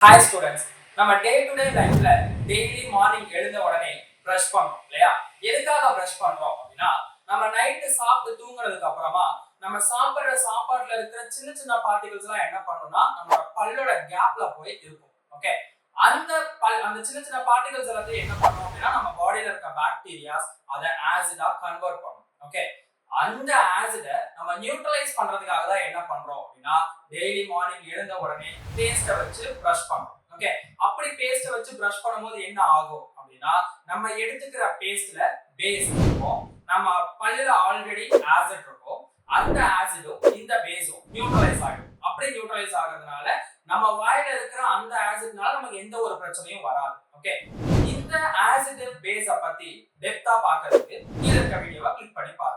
Hi students, நம்ம day to day லைஃப்ல daily morning எழுந்த உடனே பிரஷ் பண்றோம் இல்லையா? எதுக்காக பிரஷ் பண்றோம் அப்படின்னா, நம்ம நைட்டு சாப்பிட்டு தூங்குறதுக்கு அப்புறமா நம்ம சாப்பிடுற சாப்பாட்டுல இருக்கிற சின்ன சின்ன பார்ட்டிகல்ஸ் எல்லாம் என்ன பண்ணும்னா நம்மளோட பல்லோட கேப்ல போய் இருக்கும். ஓகே, அந்த சின்ன சின்ன பார்ட்டிகல்ஸ் எல்லாத்தையும் என்ன பண்ணும் அப்படின்னா நம்ம பாடியில இருக்க பாக்டீரியாஸ் அதை ஆசிடா கன்வெர்ட் பண்ணும். ஓகே, அந்த ஆசிட நம்ம நியூட்ரலைஸ் பண்றதுக்காக தான் என்ன பண்றோம் அப்படின்னா டெய்லி மார்னிங் எழுந்த உடனே பேஸ்ட வச்சு பிரஷ் பண்றோம். ஓகே, அப்படி பேஸ்ட வச்சு பிரஷ் பண்ணும்போது என்ன ஆகும் அப்படின்னா நம்ம எடுத்துக்கிற பேஸ்ட்ல பேஸ் இருக்கும், நம்ம பல்லுல ஆல்ரெடி ஆசிட் இருக்கும், அந்த ஆசிடும் இந்த பேஸும் நியூட்ரலைஸ் ஆகும். அப்படி நியூட்ரலைஸ் ஆகிறதுனால நம்ம வாயில இருக்கிற அந்த ஆசிட்னால நமக்கு எந்த ஒரு பிரச்சனையும் வராது. ஓகே, இந்த ஆசிட் பேஸ பத்தி டெப்தா பார்க்கிறதுக்கு கீழ இருக்க வீடியோவை கிளிக் பண்ணி பாருங்க.